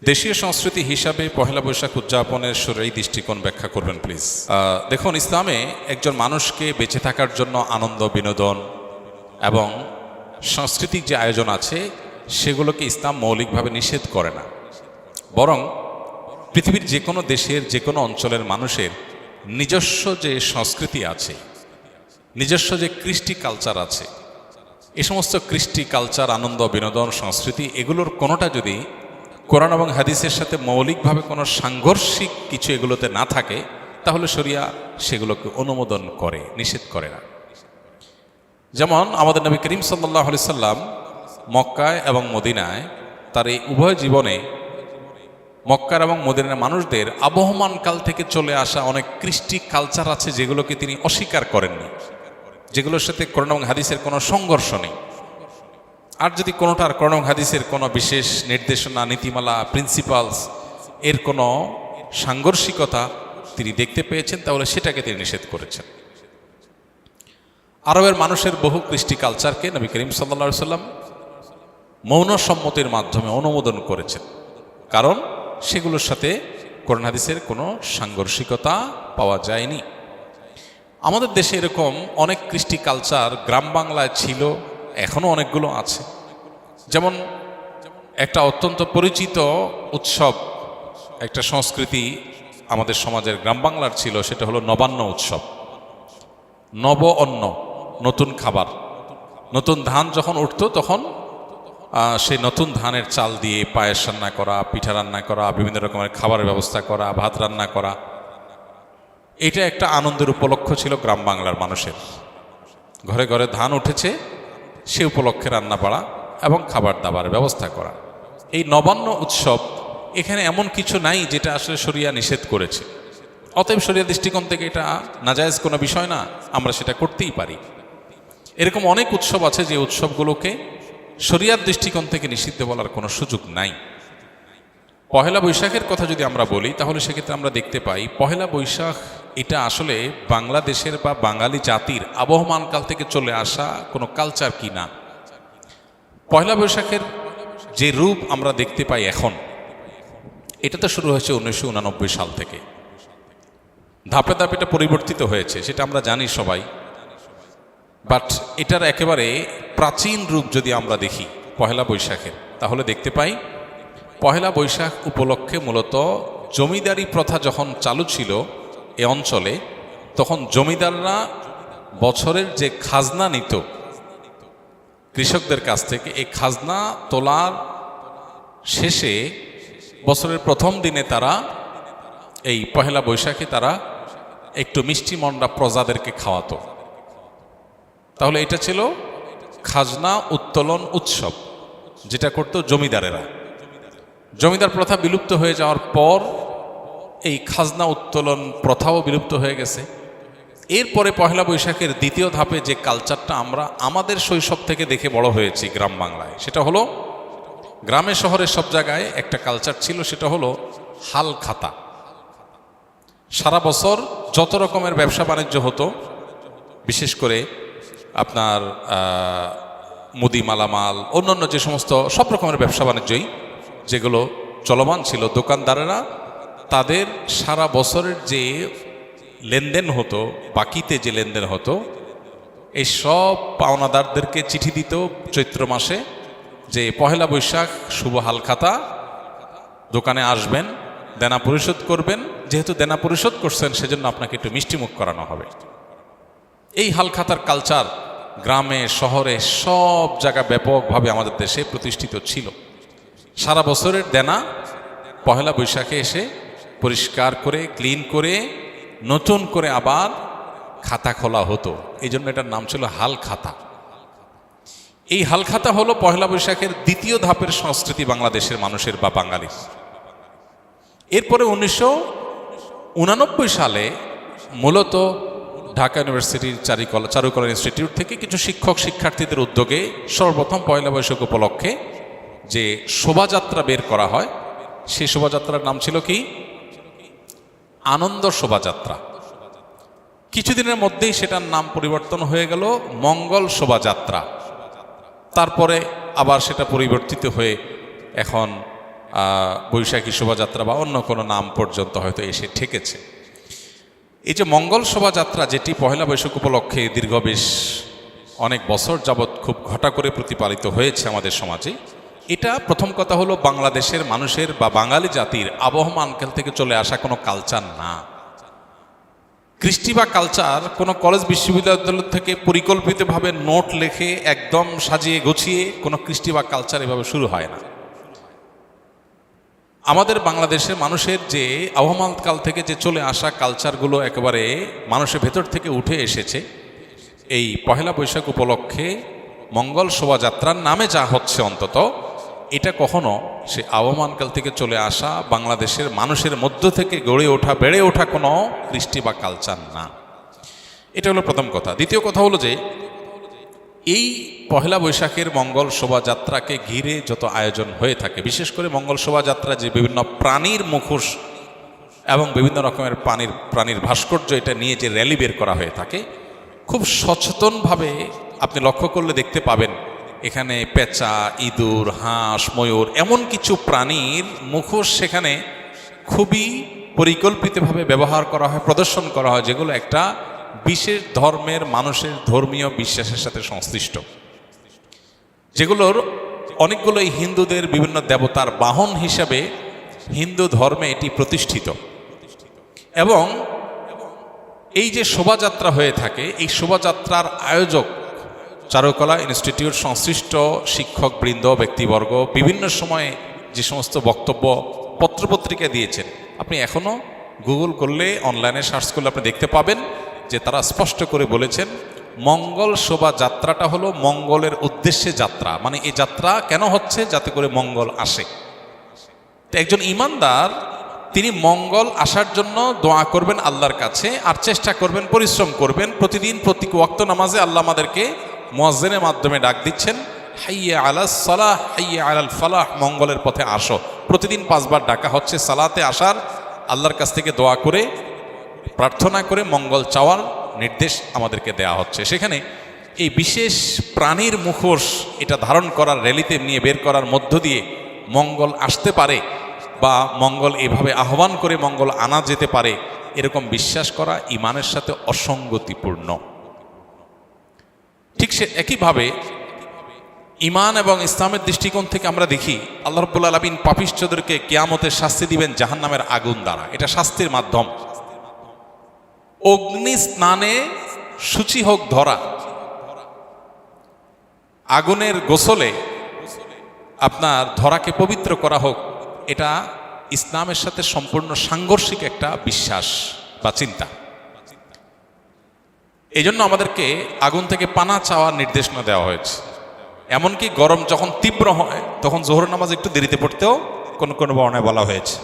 দেশীয় সংস্কৃতি হিসাবে পহেলা বৈশাখ উদযাপনের শরীরী দৃষ্টিকোণ ব্যাখ্যা করবেন প্লিজ। দেখুন, ইসলামে একজন মানুষকে বেঁচে থাকার জন্য আনন্দ, বিনোদন এবং সাংস্কৃতিক যে আয়োজন আছে সেগুলোকে ইসলাম মৌলিকভাবে নিষেধ করে না, বরং পৃথিবীর যে কোনো দেশের যে কোনো অঞ্চলের মানুষের নিজস্ব যে সংস্কৃতি আছে, নিজস্ব যে কৃষ্টি কালচার আছে, এই সমস্ত কৃষ্টি কালচার, আনন্দ, বিনোদন, সংস্কৃতি এগুলোর কোনোটা যদি কোরআন এবং হাদিসের সাথে মৌলিকভাবে কোনো সাংঘর্ষিক কিছু এগুলোতে না থাকে, তাহলে শরিয়া সেগুলোকে অনুমোদন করে, নিষেধ করে না। যেমন আমাদের নবী করিম সাল্লাল্লাহু আলাইহি সাল্লাম মক্কায় এবং মদিনায় তার এই উভয় জীবনে মক্কার এবং মদিনার মানুষদের আবহমান কাল থেকে চলে আসা অনেক কৃষ্টি কালচার আছে যেগুলোকে তিনি অস্বীকার করেননি, যেগুলোর সাথে কোরআন এবং হাদিসের কোনো সংঘর্ষ নেই। আর যদি কোনোটার কোরআন এবং হাদিসের কোনো বিশেষ নির্দেশনা, নীতিমালা, প্রিন্সিপালস এর কোনো সাংঘর্ষিকতা তিনি দেখতে পেয়েছেন, তাহলে সেটাকে তিনি নিষেধ করেছেন। আরবের মানুষের বহু কৃষ্টি কালচারকে নবী করিম সাল্লাল্লাহু আলাইহি সাল্লাম মৌন সম্মতির মাধ্যমে অনুমোদন করেছেন, কারণ সেগুলোর সাথে কোরআন হাদিসের কোনো সাংঘর্ষিকতা পাওয়া যায়নি। আমাদের দেশে এরকম অনেক কৃষ্টি কালচার গ্রাম বাংলায় ছিল, এখনও অনেকগুলো আছে। যেমন একটা অত্যন্ত পরিচিত উৎসব, একটা সংস্কৃতি আমাদের সমাজের গ্রাম বাংলার ছিল, সেটা হলো নবান্ন উৎসব। নব অন্ন, নতুন খাবার, নতুন ধান যখন উঠত তখন সেই নতুন ধানের চাল দিয়ে পায়েস রান্না করা, পিঠা রান্না করা, বিভিন্ন রকমের খাবারের ব্যবস্থা করা, ভাত রান্না করা, এটা একটা আনন্দের উপলক্ষ ছিল গ্রাম বাংলার মানুষের। ঘরে ঘরে ধান উঠেছে, সে উপলক্ষে রান্না বাড়া এবং খাবার দাবারের ব্যবস্থা করা। এই নবান্ন উৎসব এখানে এমন কিছু নাই যেটা আসলে শরিয়া নিষেধ করেছে। অতএব শরিয়া দৃষ্টিকোণ থেকে এটা নাজায়েজ কোনো বিষয় না, আমরা সেটা করতেই পারি। এরকম অনেক উৎসব আছে যে উৎসবগুলোকে শরিয়ার দৃষ্টিকোণ থেকে নিষিদ্ধ বলার কোনো সুযোগ নাই। পহেলা বৈশাখের কথা যদি আমরা বলি, তাহলে সেক্ষেত্রে আমরা দেখতে পাই পহেলা বৈশাখ এটা আসলে বাংলাদেশের বা বাঙালি জাতির আবহমান কাল থেকে চলে আসা কোনো কালচার কি না। পহেলা বৈশাখের যে রূপ আমরা দেখতে পাই এখন, এটা তো শুরু হয়েছে 1989 সাল থেকে। ধাপে ধাপে এটা পরিবর্তিত হয়েছে, সেটা আমরা জানি সবাই। বাট এটার একেবারে প্রাচীন রূপ যদি আমরা দেখি পহেলা বৈশাখের, তাহলে দেখতে পাই পহেলা বৈশাখ উপলক্ষে মূলত জমিদারি প্রথা যখন চালু ছিল এ অঞ্চলে, তখন জমিদাররা বছরের যে খাজনা নিত কৃষকদের কাছ থেকে, এই খাজনা তোলার শেষে বছরের প্রথম দিনে তারা এই পহেলা বৈশাখে তারা একটু মিষ্টি মন্ডা প্রজাদেরকে খাওয়াতো। তাহলে এটা ছিল খাজনা উত্তোলন উৎসব, যেটা করত জমিদারেরা। জমিদার প্রথা বিলুপ্ত হয়ে যাওয়ার পর এই খাজনা উত্তোলন প্রথাও বিলুপ্ত হয়ে গেছে। এরপরে পহেলা বৈশাখের দ্বিতীয় ধাপে যে কালচারটা আমরা আমাদের শৈশব থেকে দেখে বড় হয়েছি গ্রাম বাংলায়, সেটা হলো গ্রামে শহরে সব জায়গায় একটা কালচার ছিল, সেটা হলো হাল খাতা। সারা বছর যত রকমের ব্যবসা বাণিজ্য হতো, বিশেষ করে আপনার মুদি মালামাল, অন্যান্য যে সমস্ত সব রকমের ব্যবসা বাণিজ্যই যেগুলো চলমান ছিল, দোকানদারেরা তাদের সারা বছরের যে লেনদেন হতো, বাকিতে যে লেনদেন হতো, এই সব পাওনাদারদেরকে চিঠি দিত চৈত্র মাসে যে পহেলা বৈশাখ শুভ হালখাতা, দোকানে আসবেন, দেনা পরিশোধ করবেন, যেহেতু দেনা পরিশোধ করছেন সেজন্য আপনাকে একটু মিষ্টিমুখ করানো হবে। এই হালখাতার কালচার গ্রামে শহরে সব জায়গা ব্যাপকভাবে আমাদের দেশে প্রতিষ্ঠিত ছিল। সারা বছরের দেনা পহেলা বৈশাখে এসে পরিষ্কার করে, ক্লিন করে, নতুন করে আবার খাতা খোলা হতো। এই জন্য এটার নাম ছিল হাল খাতা। এই হাল খাতা হলো পহেলা বৈশাখের দ্বিতীয় ধাপের সংস্কৃতি বাংলাদেশের মানুষের বা বাঙালির। এরপরে 1989 সালে মূলত ঢাকা ইউনিভার্সিটির চারুকলা ইনস্টিটিউট থেকে কিছু শিক্ষক শিক্ষার্থীদের উদ্যোগে সর্বপ্রথম পয়লা বৈশাখ উপলক্ষে যে শোভাযাত্রা বের করা হয়, সেই শোভাযাত্রার নাম ছিল কি? আনন্দ শোভাযাত্রা। কিছুদিনের মধ্যেই সেটার নাম পরিবর্তন হয়ে গেল মঙ্গল শোভাযাত্রা। তারপরে আবার সেটা পরিবর্তিত হয়ে এখন বৈশাখী শোভাযাত্রা বা অন্য কোনো নাম পর্যন্ত হয়তো এসে ঠেকেছে। এই যে মঙ্গল শোভাযাত্রা, যেটি পহেলা বৈশাখ উপলক্ষে দীর্ঘ বেশ অনেক বছর যাবৎ খুব ঘটা করে প্রতিপালিত হয়েছে আমাদের সমাজে, এটা প্রথম কথা হলো বাংলাদেশের মানুষের বা বাঙালি জাতির আবহমানকাল থেকে চলে আসা কোনো কালচার না। কৃষ্টি বা কালচার কোনো কলেজ বিশ্ববিদ্যালয় থেকে পরিকল্পিতভাবে নোট লেখে একদম সাজিয়ে গুছিয়ে কোনো কৃষ্টি বা কালচার এভাবে শুরু হয় না। আমাদের বাংলাদেশের মানুষের যে আবহমানকাল থেকে যে চলে আসা কালচারগুলো একেবারে মানুষের ভেতর থেকে উঠে এসেছে, এই পহেলা বৈশাখ উপলক্ষে মঙ্গল শোভাযাত্রার নামে যা হচ্ছে অন্তত এটা কখনো সে আবহমানকাল থেকে চলে আসা বাংলাদেশের মানুষের মধ্য থেকে গড়ে ওঠা বেড়ে ওঠা কোনো কৃষ্টি বা কালচার না। এটা হলো প্রথম কথা। দ্বিতীয় কথা হলো যে এই পহেলা বৈশাখের মঙ্গল শোভাযাত্রাকে ঘিরে যত আয়োজন হয়ে থাকে, বিশেষ করে মঙ্গল শোভাযাত্রা যে বিভিন্ন প্রাণীর মুখোশ এবং বিভিন্ন রকমের প্রাণীর ভাস্কর্য এটা নিয়ে যে র্যালি বের করা হয়ে থাকে, খুব সচেতনভাবে আপনি লক্ষ্য করলে দেখতে পাবেন এখানে পেঁচা, ইঁদুর, হাঁস, ময়ূর এমন কিছু প্রাণীর মুখোশ সেখানে খুবই পরিকল্পিতভাবে ব্যবহার করা হয়, প্রদর্শন করা হয়, যেগুলো একটা বিশেষ ধর্মের মানুষের ধর্মীয় বিশ্বাসের সাথে সংশ্লিষ্ট, যেগুলোর অনেকগুলোই হিন্দুদের বিভিন্ন দেবতার বাহন হিসাবে হিন্দু ধর্মে এটি প্রতিষ্ঠিত। এবং এই যে শোভাযাত্রা হয়ে থাকে, এই শোভাযাত্রার আয়োজক চারুকলা ইনস্টিটিউট সংশ্লিষ্ট শিক্ষকবৃন্দ, ব্যক্তিবর্গ বিভিন্ন সময়ে যে সমস্ত বক্তব্য পত্রপত্রিকা দিয়েছেন, আপনি এখনও গুগল করলে, অনলাইনে সার্চ করলে আপনি দেখতে পাবেন যে তারা স্পষ্ট করে বলেছেন মঙ্গল শোভাযাত্রাটা হলো মঙ্গলের উদ্দেশ্যে যাত্রা। মানে এই যাত্রা কেন হচ্ছে? যাতে করে মঙ্গল আসে। তো একজন ইমানদার তিনি মঙ্গল আসার জন্য দোয়া করবেন আল্লাহর কাছে, আর চেষ্টা করবেন, পরিশ্রম করবেন। প্রতিদিন প্রতি ওয়াক্ত নামাজে আল্লাহ আমাদেরকে মুয়াজ্জিনের মাধ্যমে ডাক দিচ্ছেন, হাইয়া আলাস সালাহ হাইয়া আলাল ফালাহ, মঙ্গলের পথে আসো। প্রতিদিন 5 বার ডাকা হচ্ছে সালাতে আসার, আল্লাহর কাছ থেকে দোয়া করে প্রার্থনা করে মঙ্গল চাওয়ার নির্দেশ আমাদেরকে দেয়া হচ্ছে। সেখানে এই বিশেষ প্রাণীর মুখোশ এটা ধারণ করার, র্যালিতে নিয়ে বের করার মধ্য দিয়ে মঙ্গল আসতে পারে বা মঙ্গল এভাবে আহ্বান করে মঙ্গল আনা যেতে পারে, এরকম বিশ্বাস করা ইমানের সাথে অসঙ্গতিপূর্ণ। ঠিক সে একইভাবে ইমান এবং ইসলামের দৃষ্টিকোণ থেকে আমরা দেখি আল্লাহ রাব্বুল আলামিন পাপিষ্ঠদেরকে কিয়ামতের শাস্তি দিবেন জাহান্নামের আগুন দ্বারা। এটা শাস্তির মাধ্যম। অগ্নি স্নানে শুচি হোক ধরা, আগুনের গোসলে আপনার ধরাকে পবিত্র করা হোক, এটা ইসলামের সাথে সম্পূর্ণ সাংঘর্ষিক একটা বিশ্বাস বা চিন্তা। এই জন্য আমাদেরকে আগুন থেকে পানা চাওয়ার নির্দেশনা দেওয়া হয়েছে। এমনকি গরম যখন তীব্র হয় তখন জোহর নামাজ একটু দেরিতে পড়তেও কোনো কোনো বর্ণায় বলা হয়েছে।